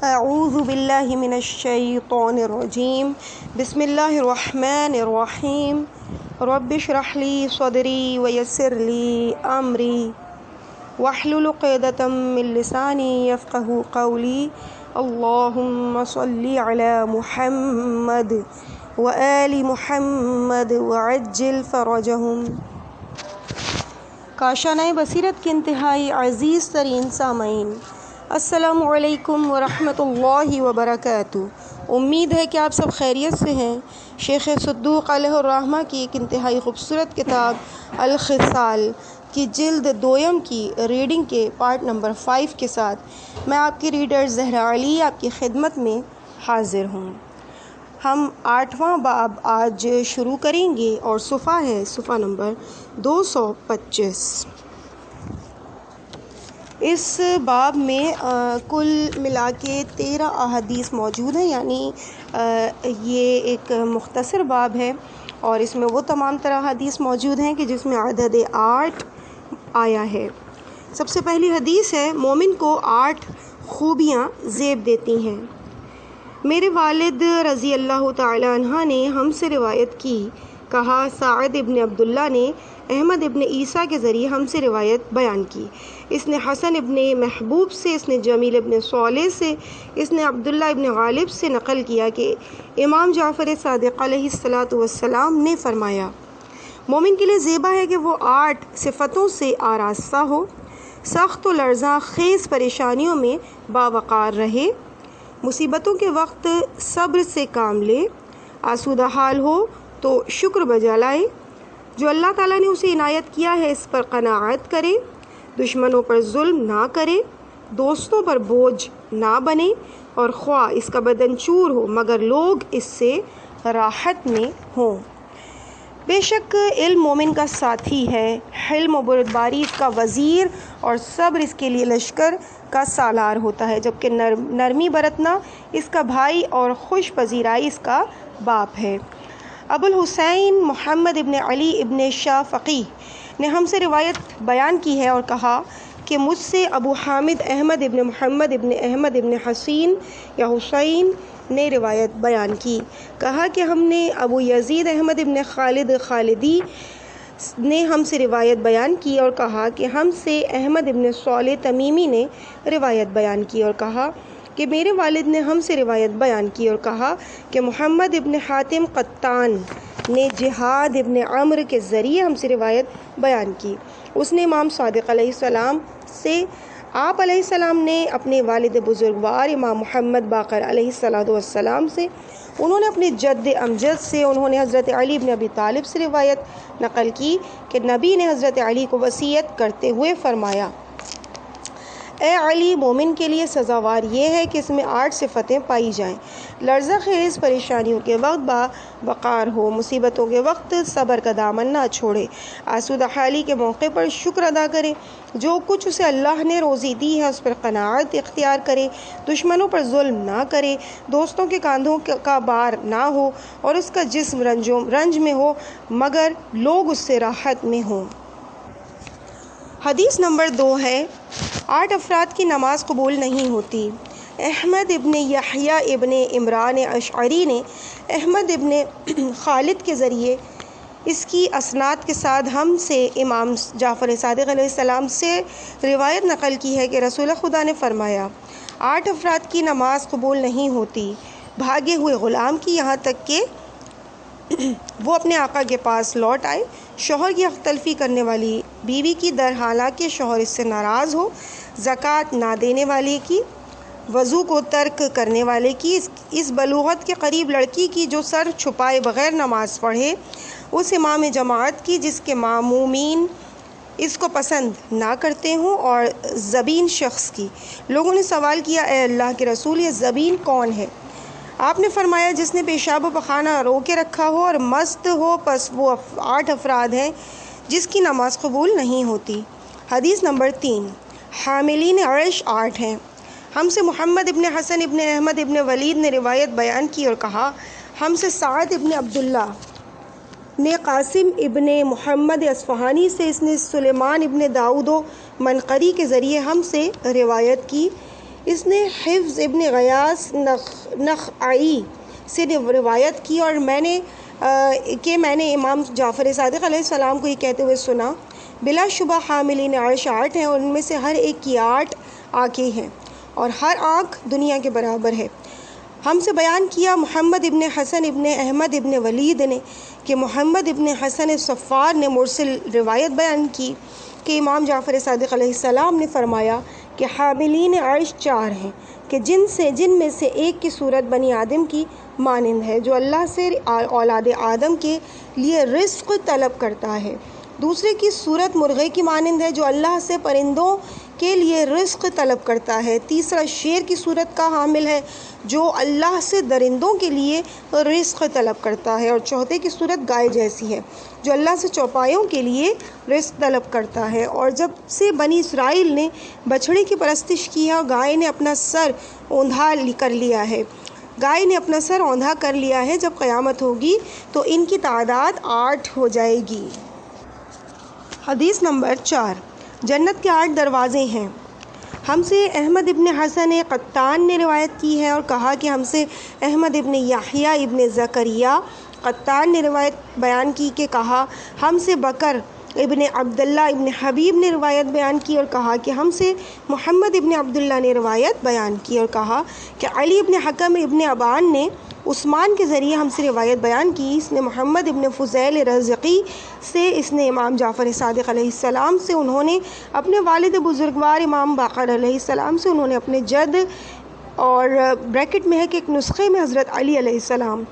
اعوذ باللہ من الشیطان الرجیم بسم اللہ الرحمن الرحیم رب اشرح لی صدری ویسر لی امری واحلل عقدۃ من لسانی یفقہوا قولی اللہم صلی علی محمد وآل محمد وعجل فرجہم۔ کاشانۂ بصیرت کے انتہائی عزیز ترین سامعین، السلام علیکم ورحمۃ اللہ وبرکاتہ۔ امید ہے کہ آپ سب خیریت سے ہیں۔ شیخ صدوق علیہ الرحمہ کی ایک انتہائی خوبصورت کتاب الخصال کی جلد دوم کی ریڈنگ کے پارٹ نمبر 5 کے ساتھ میں آپ کی ریڈر زہرا علی آپ کی خدمت میں حاضر ہوں۔ ہم 8واں باب آج شروع کریں گے اور صفحہ ہے صفحہ نمبر 225۔ اس باب میں کل ملا کے 13 احادیث موجود ہیں، یعنی یہ ایک مختصر باب ہے اور اس میں وہ تمام طرح احادیث موجود ہیں کہ جس میں عدد 8 آیا ہے۔ سب سے پہلی حدیث ہے، مومن کو 8 خوبیاں زیب دیتی ہیں۔ میرے والد رضی اللہ تعالی عنہ نے ہم سے روایت کی، کہا سعد ابن عبداللہ نے احمد ابن عیسیٰ کے ذریعے ہم سے روایت بیان کی، اس نے حسن ابن محبوب سے، اس نے جمیل ابن صالح سے، اس نے عبداللہ ابن غالب سے نقل کیا کہ امام جعفر صادق علیہ السلام نے فرمایا، مومن کے لیے زیبا ہے کہ وہ 8 صفتوں سے آراستہ ہو، سخت و لرزاں خیز پریشانیوں میں باوقار رہے، مصیبتوں کے وقت صبر سے کام لے، آسودہ حال ہو تو شکر بجا لائے، جو اللہ تعالیٰ نے اسے عنایت کیا ہے اس پر قناعت کرے، دشمنوں پر ظلم نہ کرے، دوستوں پر بوجھ نہ بنے، اور خواہ اس کا بدن چور ہو مگر لوگ اس سے راحت میں ہوں۔ بے شک علم مومن کا ساتھی ہے، حلم و بردباری اس کا وزیر اور صبر اس کے لیے لشکر کا سالار ہوتا ہے، جبکہ نرمی برتنا اس کا بھائی اور خوش پذیرائی اس کا باپ ہے۔ ابو الحسین محمد ابن علی ابن شاہ فقیہ نے ہم سے روایت بیان کی ہے اور کہا کہ مجھ سے ابو حامد احمد ابن محمد ابن احمد ابن حسین یا حسین نے روایت بیان کی، کہا کہ ہم نے ابو یزید احمد ابن خالد خالدی نے ہم سے روایت بیان کی اور کہا کہ ہم سے احمد ابن صالح تمیمی نے روایت بیان کی اور کہا کہ میرے والد نے ہم سے روایت بیان کی اور کہا کہ محمد ابن حاتم قطان نے جہاد ابن عمرو کے ذریعے ہم سے روایت بیان کی، اس نے امام صادق علیہ السلام سے، آپ علیہ السلام نے اپنے والد بزرگوار امام محمد باقر علیہ السلام سے، انہوں نے اپنے جد امجد سے، انہوں نے حضرت علی بن ابی طالب سے روایت نقل کی کہ نبی نے حضرت علی کو وصیت کرتے ہوئے فرمایا، اے علی، مومن کے لیے سزاوار یہ ہے کہ اس میں 8 صفتیں پائی جائیں، لرزہ خیز پریشانیوں کے وقت باوقار ہو، مصیبتوں کے وقت صبر کا دامن نہ چھوڑے، آسودہ حالی کے موقع پر شکر ادا کرے، جو کچھ اسے اللہ نے روزی دی ہے اس پر قناعت اختیار کرے، دشمنوں پر ظلم نہ کرے، دوستوں کے کاندھوں کا بار نہ ہو اور اس کا جسم رنج میں ہو مگر لوگ اس سے راحت میں ہوں۔ حدیث نمبر 2 ہے، 8 افراد کی نماز قبول نہیں ہوتی۔ احمد ابن یحییٰ ابن عمران اشعری نے احمد ابن خالد کے ذریعے اس کی اسناد کے ساتھ ہم سے امام جعفر صادق علیہ السلام سے روایت نقل کی ہے کہ رسول خدا نے فرمایا، 8 افراد کی نماز قبول نہیں ہوتی، بھاگے ہوئے غلام کی، یہاں تک کہ وہ اپنے آقا کے پاس لوٹ آئے، شوہر کی حق تلفی کرنے والی بیوی کی در حالانکہ شوہر اس سے ناراض ہو، زکوٰۃ نہ دینے والے کی، وضو کو ترک کرنے والے کی، اس بلوغت کے قریب لڑکی کی جو سر چھپائے بغیر نماز پڑھے، اس امام جماعت کی جس کے مامومین اس کو پسند نہ کرتے ہوں، اور زبین شخص کی۔ لوگوں نے سوال کیا، اے اللہ کے رسول، یہ زبین کون ہے؟ آپ نے فرمایا، جس نے پیشاب و پخانہ رو کے رکھا ہو اور مست ہو، پس وہ 8 افراد ہیں جس کی نماز قبول نہیں ہوتی۔ حدیث نمبر 3، حاملین عرش 8 ہیں۔ ہم سے محمد ابن حسن ابن احمد ابن ولید نے روایت بیان کی اور کہا، ہم سے سعد ابن عبداللہ نے قاسم ابن محمد اصفہانی سے، اس نے سلیمان ابن داؤد و منقری کے ذریعے ہم سے روایت کی اس نے حفظ ابن غیاث نخعی سے روایت کی اور میں نے امام جعفر صادق علیہ السلام کو یہ کہتے ہوئے سنا، بلا شبہ حاملین عرش 8 ہیں اور ان میں سے ہر ایک کی 8 آنکھیں ہیں اور ہر آنکھ دنیا کے برابر ہے۔ ہم سے بیان کیا محمد ابن حسن ابن احمد ابن ولید نے کہ محمد ابن حسن صفار نے مرسل روایت بیان کی کہ امام جعفر صادق علیہ السلام نے فرمایا کہ حاملین عرش 4 ہیں کہ جن میں سے ایک کی صورت بنی آدم کی مانند ہے جو اللہ سے اولاد آدم کے لیے رزق طلب کرتا ہے، دوسرے کی صورت مرغے کی مانند ہے جو اللہ سے پرندوں کے لیے رزق طلب کرتا ہے، تیسرا شیر کی صورت کا حامل ہے جو اللہ سے درندوں کے لیے رزق طلب کرتا ہے، اور چوتھے کی صورت گائے جیسی ہے جو اللہ سے چوپایوں کے لیے رزق طلب کرتا ہے۔ اور جب سے بنی اسرائیل نے بچھڑے کی پرستش کی ہے اور گائے نے اپنا سر اوندھا کر لیا ہے، جب قیامت ہوگی تو ان کی تعداد 8 ہو جائے گی۔ حدیث نمبر 4۔ جنت کے 8 دروازے ہیں۔ ہم سے احمد ابن حسن قطان نے روایت کی ہے اور کہا کہ ہم سے احمد ابن یحییٰ ابن زکریا قطان نے روایت بیان کی کہ کہا ہم سے بکر ابن عبداللہ ابن حبیب نے روایت بیان کی اور کہا کہ ہم سے محمد ابن عبداللہ نے روایت بیان کی اور کہا کہ علی ابن حکم ابن ابان نے عثمان کے ذریعے ہم سے روایت بیان کی، اس نے محمد ابن فضیل رزقی سے، اس نے امام جعفر صادق علیہ السلام سے، انہوں نے اپنے والد بزرگوار امام باقر علیہ السلام سے، انہوں نے اپنے جد اور بریکٹ میں ہے کہ ایک نسخے میں حضرت علی علیہ السلام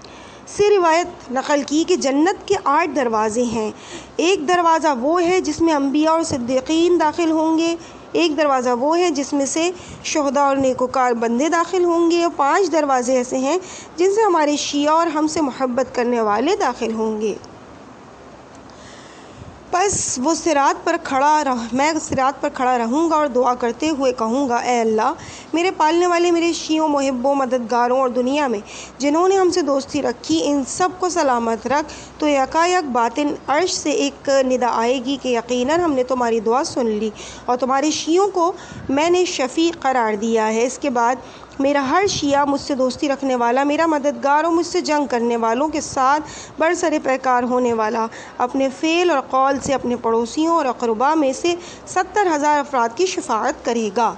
سے روایت نقل کی کہ جنت کے 8 دروازے ہیں۔ ایک دروازہ وہ ہے جس میں انبیاء اور صدیقین داخل ہوں گے، ایک دروازہ وہ ہے جس میں سے شہداء اور نیکوکار بندے داخل ہوں گے، اور 5 دروازے ایسے ہیں جن سے ہمارے شیعہ اور ہم سے محبت کرنے والے داخل ہوں گے۔ پس میں صراط پر کھڑا رہوں گا اور دعا کرتے ہوئے کہوں گا، اے اللہ میرے پالنے والے، میرے شیعوں، محبوں، مددگاروں اور دنیا میں جنہوں نے ہم سے دوستی رکھی ان سب کو سلامت رکھ۔ تو یکایک باطن عرش سے ایک ندا آئے گی کہ یقیناً ہم نے تمہاری دعا سن لی اور تمہارے شیعوں کو میں نے شفیع قرار دیا ہے۔ اس کے بعد میرا ہر شیعہ مجھ سے دوستی رکھنے والا، میرا مددگار اور مجھ سے جنگ کرنے والوں کے ساتھ برسر پیکار ہونے والا، اپنے فعل اور قول سے اپنے پڑوسیوں اور اقرباء میں سے 70,000 افراد کی شفاعت کرے گا۔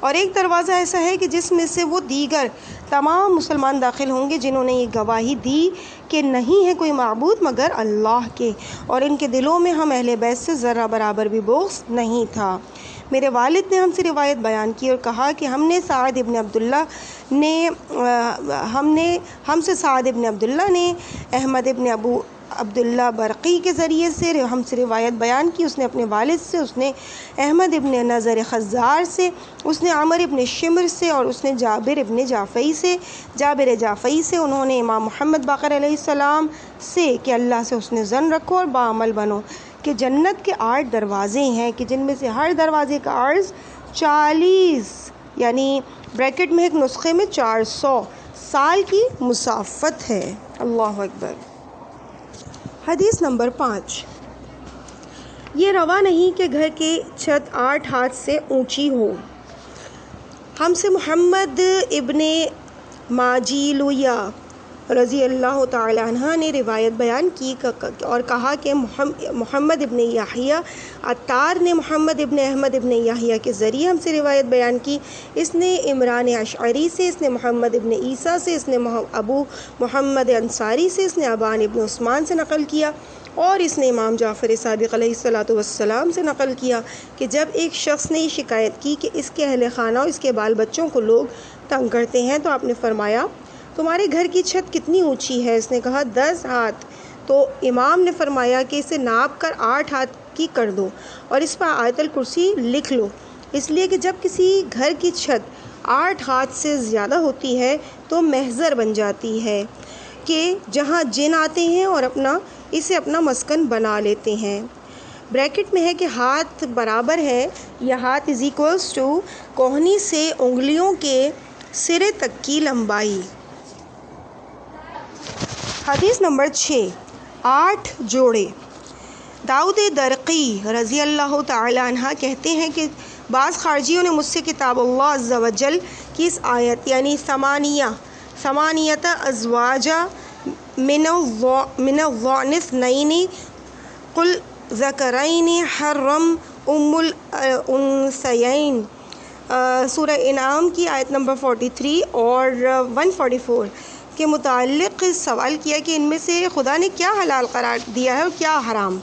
اور ایک دروازہ ایسا ہے کہ جس میں سے وہ دیگر تمام مسلمان داخل ہوں گے جنہوں نے یہ گواہی دی کہ نہیں ہے کوئی معبود مگر اللہ کے، اور ان کے دلوں میں ہم اہل بیت سے ذرہ برابر بھی بغض نہیں تھا۔ میرے والد نے ہم سے روایت بیان کی اور کہا کہ ہم سے سعد ابن عبداللہ نے احمد ابن ابو عبداللہ برقی کے ذریعے سے ہم سے روایت بیان کی، اس نے اپنے والد سے، اس نے احمد ابن نظر خزار سے، اس نے عمر ابن شمر سے، اور اس نے جابر جعفری سے، انہوں نے امام محمد باقر علیہ السلام سے کہ اللہ سے حسن ظن رکھو اور باعمل بنو، کہ جنت کے 8 دروازے ہیں کہ جن میں سے ہر دروازے کا عرض 40 یعنی بریکٹ میں ایک نسخے میں 400 سال کی مسافت ہے۔ اللہ اکبر۔ حدیث نمبر 5۔ یہ روا نہیں کہ گھر کی چھت 8 ہاتھ سے اونچی ہو۔ ہم سے محمد ابن ماجیلویہ رضی اللہ تعالی عنہ نے روایت بیان کی اور کہا کہ محمد ابن یحییٰ عطار نے محمد ابن احمد ابن یحییٰ کے ذریعے ہم سے روایت بیان کی، اس نے عمران اشعری سے، اس نے محمد ابن عیسیٰ سے، اس نے ابو محمد انصاری سے، اس نے ابان ابن عثمان سے نقل کیا، اور اس نے امام جعفر صادق علیہ السلام سے نقل کیا کہ جب ایک شخص نے یہ شکایت کی کہ اس کے اہل خانہ اور اس کے بال بچوں کو لوگ تنگ کرتے ہیں، تو آپ نے فرمایا تمہارے گھر کی چھت کتنی اونچی ہے؟ اس نے کہا 10 ہاتھ۔ تو امام نے فرمایا کہ اسے ناپ کر 8 ہاتھ کی کر دو اور اس پر آیت الکرسی لکھ لو، اس لیے کہ جب کسی گھر کی چھت 8 ہاتھ سے زیادہ ہوتی ہے تو محضر بن جاتی ہے کہ جہاں جن آتے ہیں اور اسے اپنا مسکن بنا لیتے ہیں۔ بریکٹ میں ہے کہ ہاتھ برابر ہے یا ہاتھ = کوہنی سے انگلیوں کے سرے تک کی لمبائی۔ حدیث نمبر 6۔ 8 جوڑے۔ داؤد درقی رضی اللہ تعالی عنہ کہتے ہیں کہ بعض خارجیوں نے مجھ سے کتاب اللہ عز و جل کی اس آیت یعنی ثمانیت ازواجا من الضأن اثنین قل ذکرین حرم ام الانثیین سورہ انعام کی آیت نمبر 43 اور 144 کے متعلق سوال کیا کہ ان میں سے خدا نے کیا حلال قرار دیا ہے اور کیا حرام۔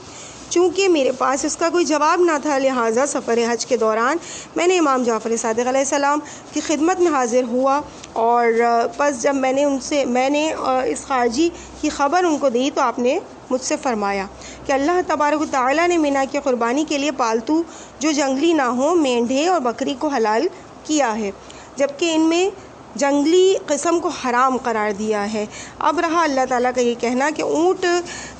چونکہ میرے پاس اس کا کوئی جواب نہ تھا، لہٰذا سفر حج کے دوران میں نے امام جعفر صادق علیہ السلام کی خدمت میں حاضر ہوا، اور پس جب میں نے اس خارجی کی خبر ان کو دی تو آپ نے مجھ سے فرمایا کہ اللہ تبارک و تعالیٰ نے مینا کی قربانی کے لیے پالتو جو جنگلی نہ ہوں مینڈھے اور بکری کو حلال کیا ہے، جبکہ ان میں جنگلی قسم کو حرام قرار دیا ہے۔ اب رہا اللہ تعالیٰ کا یہ کہنا کہ اونٹ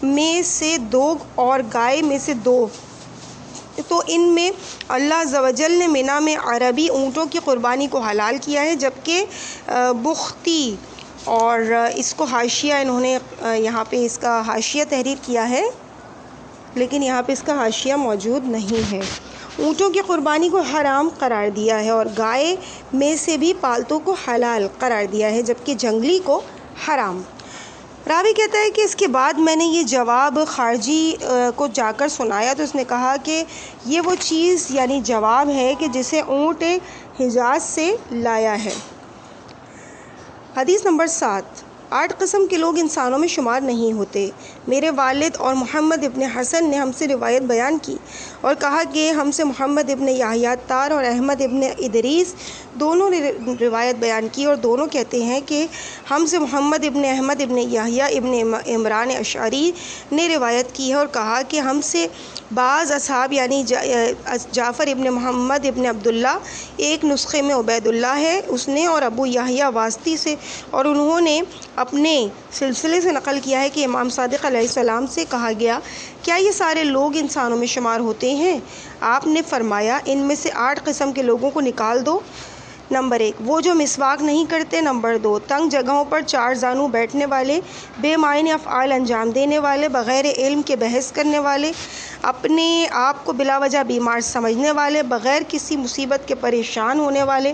میں سے 2 اور گائے میں سے 2، تو ان میں اللہ عز و جل نے مینا میں عربی اونٹوں کی قربانی کو حلال کیا ہے، جبکہ بختی اور اس کو حاشیہ انہوں نے یہاں پہ اس کا حاشیہ تحریر کیا ہے، لیکن یہاں پہ اس کا حاشیہ موجود نہیں ہے۔ اونٹوں کی قربانی کو حرام قرار دیا ہے اور گائے میں سے بھی پالتو کو حلال قرار دیا ہے، جبکہ جنگلی کو حرام۔ راوی کہتا ہے کہ اس کے بعد میں نے یہ جواب خارجی کو جا کر سنایا تو اس نے کہا کہ یہ وہ چیز یعنی جواب ہے کہ جسے اونٹ حجاز سے لایا ہے۔ حدیث نمبر 7۔ 8 قسم کے لوگ انسانوں میں شمار نہیں ہوتے۔ میرے والد اور محمد ابن حسن نے ہم سے روایت بیان کی اور کہا کہ ہم سے محمد ابن یحییٰ تار اور احمد ابن ادریس دونوں نے روایت بیان کی، اور دونوں کہتے ہیں کہ ہم سے محمد ابن احمد ابن یحییٰ ابن عمران اشعری نے روایت کی ہے اور کہا کہ ہم سے بعض اصحاب یعنی جعفر ابن محمد ابن عبداللہ، ایک نسخے میں عبید اللہ ہے اس نے، اور ابو یحییٰ واسطی سے، اور انہوں نے اپنے سلسلے سے نقل کیا ہے کہ امام صادق علیہ السلام سے کہا گیا کیا یہ سارے لوگ انسانوں میں شمار ہوتے ہیں؟ آپ نے فرمایا ان میں سے 8 قسم کے لوگوں کو نکال دو۔ نمبر 1 وہ جو مسواک نہیں کرتے، نمبر 2 تنگ جگہوں پر 4 زانو بیٹھنے والے، بے معنی افعال انجام دینے والے، بغیر علم کے بحث کرنے والے، اپنے آپ کو بلا وجہ بیمار سمجھنے والے، بغیر کسی مصیبت کے پریشان ہونے والے،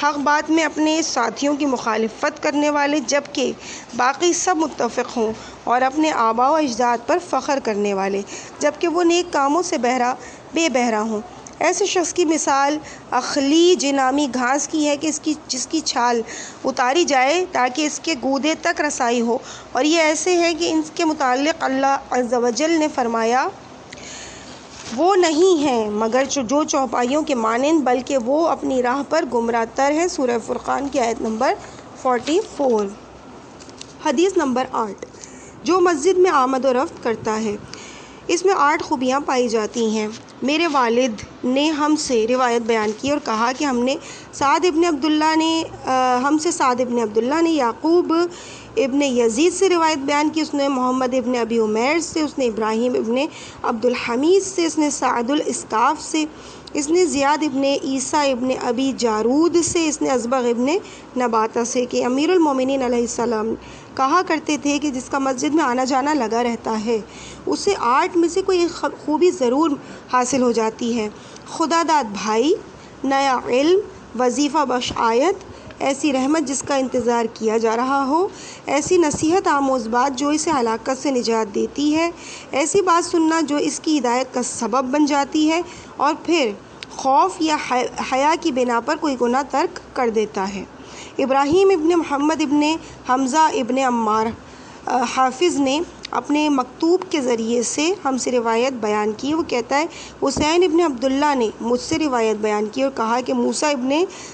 حق بات میں اپنے ساتھیوں کی مخالفت کرنے والے جبکہ باقی سب متفق ہوں، اور اپنے آباء و اجداد پر فخر کرنے والے جبکہ وہ نیک کاموں سے بے بہرا ہوں۔ ایسے شخص کی مثال اخلیج نامی گھاس کی ہے کہ جس کی چھال اتاری جائے تاکہ اس کے گودے تک رسائی ہو، اور یہ ایسے ہے کہ ان کے متعلق اللہ عز و جل نے فرمایا وہ نہیں ہیں مگر جو چوپائیوں کے مانند، بلکہ وہ اپنی راہ پر گمراہ تر ہیں۔ سورہ فرقان کی آیت نمبر 44۔ حدیث نمبر 8۔ جو مسجد میں آمد و رفت کرتا ہے، اس میں 8 خوبیاں پائی جاتی ہیں۔ میرے والد نے ہم سے روایت بیان کی اور کہا کہ ہم سے سعد ابن عبداللہ نے یعقوب ابن یزید سے روایت بیان کی، اس نے محمد ابن ابی عمیر سے، اس نے ابراہیم ابن عبد الحمید سے، اس نے سعد الاسقاف سے، اس نے زیاد ابن عیسیٰ ابن ابی جارود سے، اس نے ازبغ ابن نباتہ سے کہ امیر المومنین علیہ السلام کہا کرتے تھے کہ جس کا مسجد میں آنا جانا لگا رہتا ہے اسے 8 میں سے کوئی ایک خوبی ضرور حاصل ہو جاتی ہے: خدا داد بھائی، نیا علم، وظیفہ بخش آیت، ایسی رحمت جس کا انتظار کیا جا رہا ہو، ایسی نصیحت آموز بات جو اسے ہلاکت سے نجات دیتی ہے، ایسی بات سننا جو اس کی ہدایت کا سبب بن جاتی ہے، اور پھر خوف یا حیا کی بنا پر کوئی گناہ ترک کر دیتا ہے۔ ابراہیم ابن محمد ابن حمزہ ابن عمار حافظ نے اپنے مکتوب کے ذریعے سے ہم سے روایت بیان کی، وہ کہتا ہے حسین ابن عبداللہ نے مجھ سے روایت بیان کی اور کہا کہ موسیٰ ابن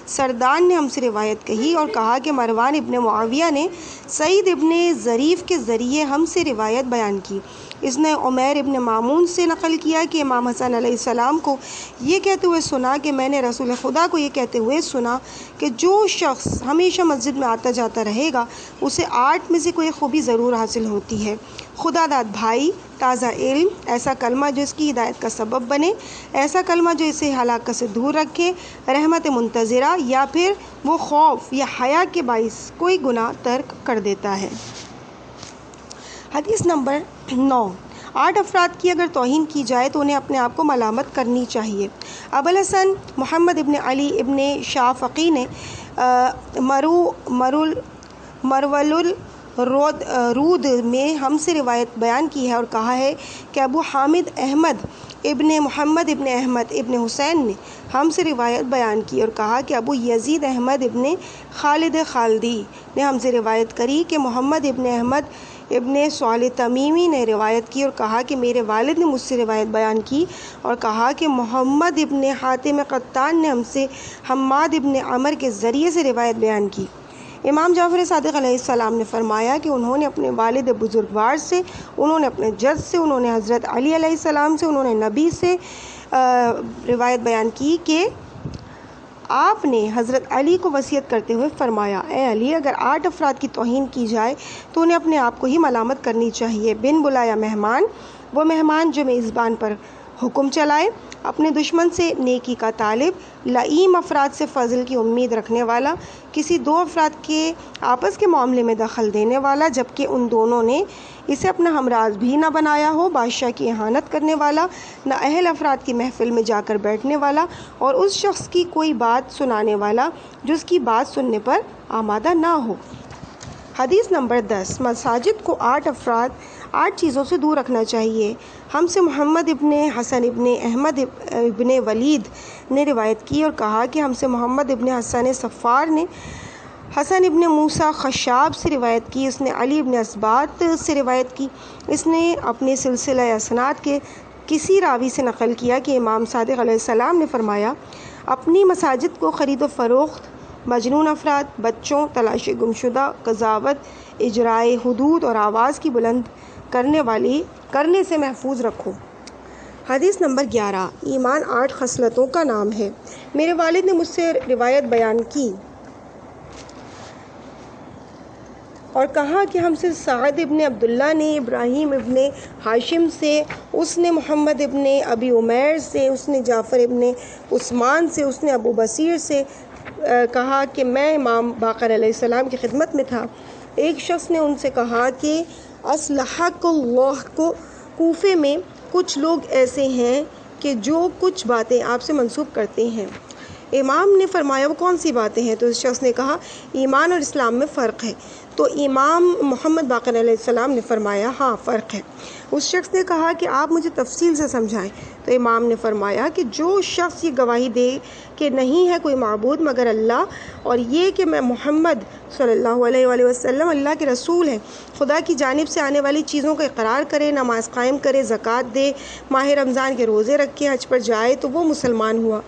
سردان نے ہم سے روایت کہی اور کہا کہ مروان ابن معاویہ نے سعید ابن ظریف کے ذریعے ہم سے روایت بیان کی۔ اس نے عمیر ابن مامون سے نقل کیا کہ امام حسن علیہ السلام کو یہ کہتے ہوئے سنا کہ میں نے رسول خدا کو یہ کہتے ہوئے سنا کہ جو شخص ہمیشہ مسجد میں آتا جاتا رہے گا اسے 8 میں سے کوئی خوبی ضرور حاصل ہوتی ہے: خدا داد بھائی، تازہ علم، ایسا کلمہ جو اس کی ہدایت کا سبب بنے، ایسا کلمہ جو اسے ہلاکت سے دور رکھے، رحمت منتظرہ، یا پھر وہ خوف یا حیا کے باعث کوئی گناہ ترک کر دیتا ہے۔ حدیث نمبر 9۔ 8 افراد کی اگر توہین کی جائے تو انہیں اپنے آپ کو ملامت کرنی چاہیے۔ ابوالحسن محمد ابن علی ابن شافقی نے مرول رود میں ہم سے روایت بیان کی ہے اور کہا ہے کہ ابو حامد احمد ابن محمد ابن احمد ابن حسین نے ہم سے روایت بیان کی اور کہا کہ ابو یزید احمد ابن خالد خالدی نے ہم سے روایت کری کہ محمد ابن احمد ابن صالح تمیمی نے روایت کی اور کہا کہ میرے والد نے مجھ سے روایت بیان کی اور کہا کہ محمد ابن حاتم قطان نے ہم سے حماد ابن عمر کے ذریعے سے روایت بیان کی۔ امام جعفر صادق علیہ السلام نے فرمایا کہ انہوں نے اپنے والد بزرگوار سے، انہوں نے اپنے جد سے، انہوں نے حضرت علی علیہ السلام سے، انہوں نے نبی سے روایت بیان کی کہ آپ نے حضرت علی کو وصیت کرتے ہوئے فرمایا، اے علی، اگر 8 افراد کی توہین کی جائے تو انہیں اپنے آپ کو ہی ملامت کرنی چاہیے۔ بن بلایا مہمان، وہ مہمان جو میزبان پر حکم چلائے، اپنے دشمن سے نیکی کا طالب، لئیم افراد سے فضل کی امید رکھنے والا، کسی 2 افراد کے آپس کے معاملے میں دخل دینے والا جبکہ ان دونوں نے اسے اپنا ہمراز بھی نہ بنایا ہو، بادشاہ کی اہانت کرنے والا، نہ اہل افراد کی محفل میں جا کر بیٹھنے والا، اور اس شخص کی کوئی بات سنانے والا جو اس کی بات سننے پر آمادہ نہ ہو۔ حدیث نمبر 10۔ مساجد کو 8 افراد 8 چیزوں سے دور رکھنا چاہیے۔ ہم سے محمد ابن حسن ابن احمد ابن ولید نے روایت کی اور کہا کہ ہم سے محمد ابن حسن صفار نے حسن ابن موسیٰ خشاب سے روایت کی، اس نے علی ابن اسبات سے روایت کی، اس نے اپنے سلسلہ اسناد کے کسی راوی سے نقل کیا کہ امام صادق علیہ السلام نے فرمایا، اپنی مساجد کو خرید و فروخت، مجنون افراد، بچوں، تلاش گمشدہ، قضاوت، اجرائے حدود اور آواز کی بلند کرنے سے محفوظ رکھو۔ حدیث نمبر 11۔ ایمان 8 خصلتوں کا نام ہے۔ میرے والد نے مجھ سے روایت بیان کی اور کہا کہ ہم سے سعد ابن عبداللہ نے ابراہیم ابن ہاشم سے، اس نے محمد ابن ابی عمیر سے، اس نے جعفر ابن عثمان سے، اس نے ابو بصیر سے کہا کہ میں امام باقر علیہ السلام کی خدمت میں تھا۔ ایک شخص نے ان سے کہا کہ اصلحک اللہ، کو کوفے میں کچھ لوگ ایسے ہیں کہ جو کچھ باتیں آپ سے منسوب کرتے ہیں۔ امام نے فرمایا وہ کون سی باتیں ہیں؟ تو اس شخص نے کہا ایمان اور اسلام میں فرق ہے۔ تو امام محمد باقر علیہ السلام نے فرمایا ہاں فرق ہے۔ اس شخص نے کہا کہ آپ مجھے تفصیل سے سمجھائیں۔ تو امام نے فرمایا کہ جو شخص یہ گواہی دے کہ نہیں ہے کوئی معبود مگر اللہ، اور یہ کہ میں محمد صلی اللہ علیہ وآلہ وسلم اللہ کے رسول ہیں، خدا کی جانب سے آنے والی چیزوں کا اقرار کرے، نماز قائم کرے، زکوٰۃ دے، ماہ رمضان کے روزے رکھے، حج پر جائے تو وہ مسلمان ہوا۔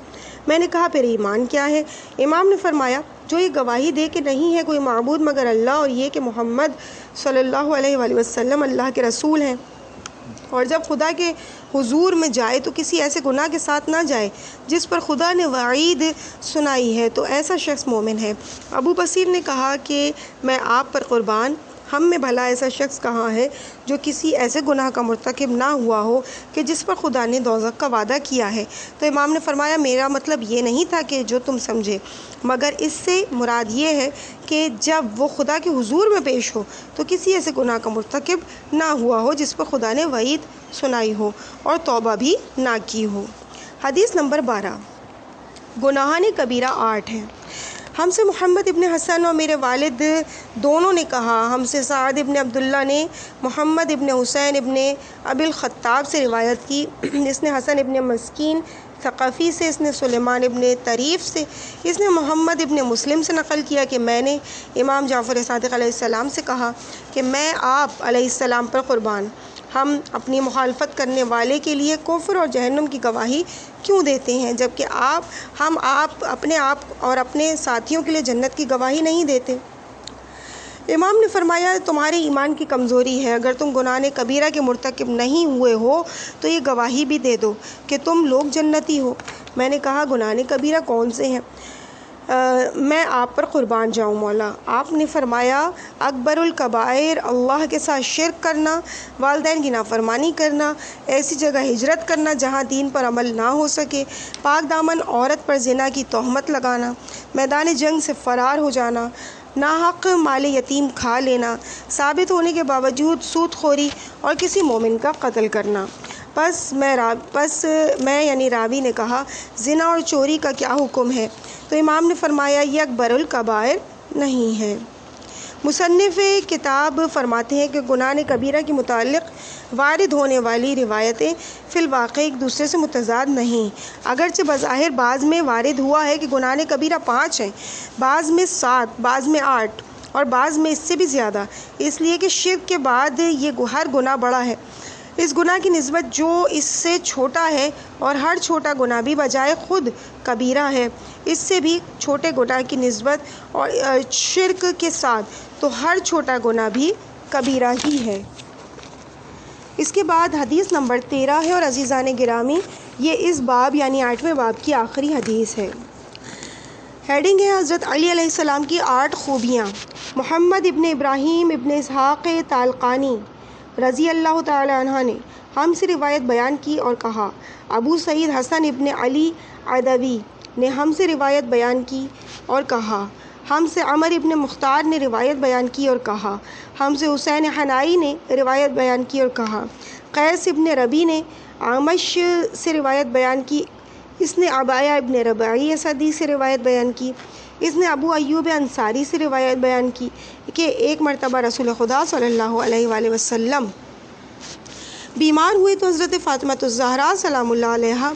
میں نے کہا پھر ایمان کیا ہے؟ امام نے فرمایا جو یہ گواہی دے کہ نہیں ہے کوئی معبود مگر اللہ، اور یہ کہ محمد صلی اللہ علیہ وآلہ وسلم اللہ کے رسول ہیں، اور جب خدا کے حضور میں جائے تو کسی ایسے گناہ کے ساتھ نہ جائے جس پر خدا نے وعید سنائی ہے، تو ایسا شخص مومن ہے۔ ابو بصیر نے کہا کہ میں آپ پر قربان، ہم میں بھلا ایسا شخص کہاں ہے جو کسی ایسے گناہ کا مرتکب نہ ہوا ہو کہ جس پر خدا نے دوزخ کا وعدہ کیا ہے؟ تو امام نے فرمایا میرا مطلب یہ نہیں تھا کہ جو تم سمجھے، مگر اس سے مراد یہ ہے کہ جب وہ خدا کے حضور میں پیش ہو تو کسی ایسے گناہ کا مرتکب نہ ہوا ہو جس پر خدا نے وعید سنائی ہو اور توبہ بھی نہ کی ہو۔ حدیث نمبر 12۔ گناہان کبیرہ 8 ہیں۔ ہم سے محمد ابن حسن اور میرے والد دونوں نے کہا، ہم سے سعد ابن عبداللہ نے محمد ابن حسین ابن ابی الخطاب سے روایت کی، اس نے حسن ابن مسکین ثقفی سے، اس نے سلیمان ابن طریف سے، اس نے محمد ابن مسلم سے نقل کیا کہ میں نے امام جعفر صادق علیہ السلام سے کہا کہ میں آپ علیہ السلام پر قربان، ہم اپنی مخالفت کرنے والے کے لیے کفر اور جہنم کی گواہی کیوں دیتے ہیں جبکہ ہم اپنے آپ اور اپنے ساتھیوں کے لیے جنت کی گواہی نہیں دیتے؟ امام نے فرمایا تمہارے ایمان کی کمزوری ہے، اگر تم گناہ کبیرہ کے مرتکب نہیں ہوئے ہو تو یہ گواہی بھی دے دو کہ تم لوگ جنتی ہو۔ میں نے کہا گناہ کبیرہ کون سے ہیں؟ میں آپ پر قربان جاؤں مولا۔ آپ نے فرمایا اکبر الکبائر اللہ کے ساتھ شرک کرنا، والدین کی نافرمانی کرنا، ایسی جگہ ہجرت کرنا جہاں دین پر عمل نہ ہو سکے، پاک دامن عورت پر زنا کی تہمت لگانا، میدان جنگ سے فرار ہو جانا، ناحق مال یتیم کھا لینا، ثابت ہونے کے باوجود سود خوری اور کسی مومن کا قتل کرنا۔ پس میں یعنی راوی نے کہا زنا اور چوری کا کیا حکم ہے؟ تو امام نے فرمایا یہ اکبر الکبائر نہیں ہے۔ مصنف کتاب فرماتے ہیں کہ گناہ کبیرہ کے متعلق وارد ہونے والی روایتیں فی الواقع ایک دوسرے سے متضاد نہیں، اگرچہ بظاہر بعض میں وارد ہوا ہے کہ گناہ کبیرہ 5 ہیں، بعض میں 7، بعض میں 8 اور بعض میں اس سے بھی زیادہ، اس لیے کہ شرک کے بعد یہ ہر گناہ بڑا ہے۔ اس گناہ کی نسبت جو اس سے چھوٹا ہے اور ہر چھوٹا گناہ بھی بجائے خود کبیرہ ہے، اس سے بھی چھوٹے گناہ کی نسبت اور شرک کے ساتھ تو ہر چھوٹا گناہ بھی کبیرہ ہی ہے۔ اس کے بعد حدیث نمبر 13 ہے، اور عزیزان گرامی یہ اس باب یعنی 8ویں باب کی آخری حدیث ہے۔ ہیڈنگ ہے حضرت علی علیہ السلام کی 8 خوبیاں۔ محمد ابن ابراہیم ابن اسحاق طالقانی رضی اللہ تعالی عنہ نے ہم سے روایت بیان کی اور کہا، ابو سعید حسن ابن علی عدوی نے ہم سے روایت بیان کی اور کہا، ہم سے عمر ابن مختار نے روایت بیان کی اور کہا، ہم سے حسین حنائی نے روایت بیان کی اور کہا، قیس ابن ربی نے اعمش سے روایت بیان کی، اس نے عبایہ ابن ربعی اسدی سے روایت بیان کی، اس نے ابو ایوب انصاری سے روایت بیان کی کہ ایک مرتبہ رسول خدا صلی اللہ علیہ وآلہ وسلم بیمار ہوئے تو حضرت فاطمہ الزہرا سلام اللہ علیہا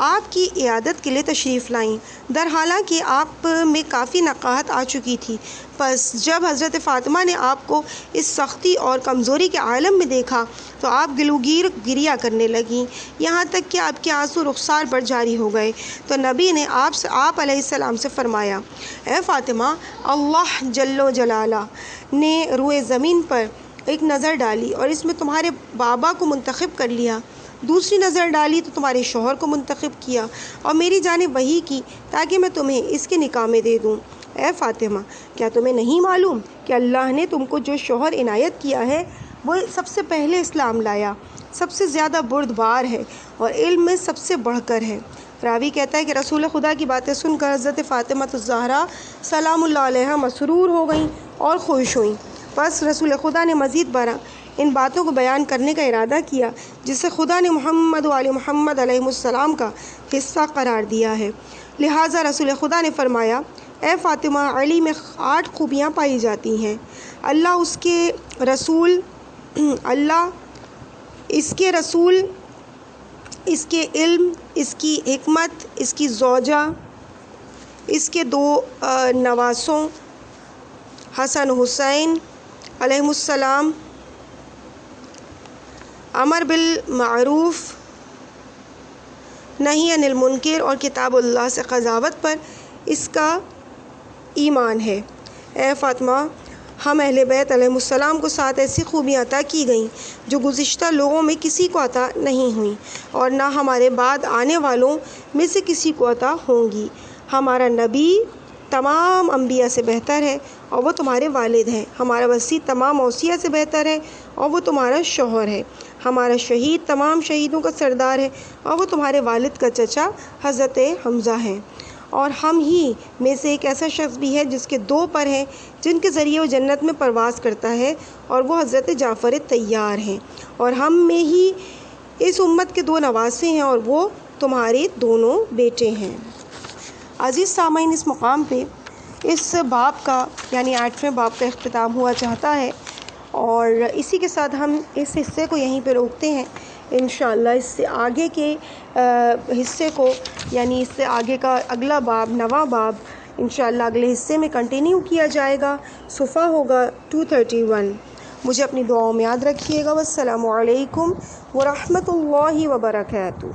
آپ کی عیادت کے لیے تشریف لائیں، در حالانکہ آپ میں کافی نقاہت آ چکی تھی۔ پس جب حضرت فاطمہ نے آپ کو اس سختی اور کمزوری کے عالم میں دیکھا تو آپ گلوگیر گریا کرنے لگیں، یہاں تک کہ آپ کے آنسو رخسار پر جاری ہو گئے۔ تو نبی نے آپ علیہ السلام سے فرمایا، اے فاطمہ، اللہ جل و جلالہ نے روئے زمین پر ایک نظر ڈالی اور اس میں تمہارے بابا کو منتخب کر لیا، دوسری نظر ڈالی تو تمہارے شوہر کو منتخب کیا اور میری جانب وحی کی تاکہ میں تمہیں اس کے نکاح میں دے دوں۔ اے فاطمہ، کیا تمہیں نہیں معلوم کہ اللہ نے تم کو جو شوہر عنایت کیا ہے وہ سب سے پہلے اسلام لایا، سب سے زیادہ بردبار ہے اور علم میں سب سے بڑھ کر ہے۔ راوی کہتا ہے کہ رسول خدا کی باتیں سن کر حضرت فاطمہ الزہرا سلام اللہ علیہا مسرور ہو گئیں اور خوش ہوئیں۔ پس رسول خدا نے مزید برآں ان باتوں کو بیان کرنے کا ارادہ کیا جسے خدا نے محمد و آل محمد علیہ السلام کا حصہ قرار دیا ہے، لہٰذا رسول خدا نے فرمایا، اے فاطمہ، علی میں 8 خوبیاں پائی جاتی ہیں، اللہ اس کے رسول، اس کے علم، اس کی حکمت، اس کی زوجہ، اس کے 2 نواسوں حسن حسین علیہ السلام، امر بالمعروف نہی عن المنکر اور کتاب اللہ سے قضاوت پر اس کا ایمان ہے۔ اے فاطمہ، ہم اہل بیت علیہ السلام کو 7 ایسی خوبیاں عطا کی گئیں جو گزشتہ لوگوں میں کسی کو عطا نہیں ہوئیں اور نہ ہمارے بعد آنے والوں میں سے کسی کو عطا ہوں گی۔ ہمارا نبی تمام انبیاء سے بہتر ہے اور وہ تمہارے والد ہیں، ہمارا وصی تمام اوصیاء سے بہتر ہے اور وہ تمہارا شوہر ہے، ہمارا شہید تمام شہیدوں کا سردار ہے اور وہ تمہارے والد کا چچا حضرت حمزہ ہیں، اور ہم ہی میں سے ایک ایسا شخص بھی ہے جس کے 2 پر ہیں جن کے ذریعے وہ جنت میں پرواز کرتا ہے، اور وہ حضرت جعفر طیار ہیں، اور ہم میں ہی اس امت کے 2 نواسے ہیں اور وہ تمہارے دونوں بیٹے ہیں۔ عزیز سامعین، اس مقام پہ اس باب کا یعنی 8ویں باب کا اختتام ہوا چاہتا ہے، اور اسی کے ساتھ ہم اس حصے کو یہیں پہ روکتے ہیں۔ انشاءاللہ اس سے آگے کے حصے کو یعنی اس سے آگے کا اگلا باب، 9واں باب، انشاءاللہ اگلے حصے میں کنٹینیو کیا جائے گا۔ صفحہ ہوگا 231۔ مجھے اپنی دعاؤں میں یاد رکھیے گا۔ والسلام علیکم ورحمۃ اللہ وبرکاتہ۔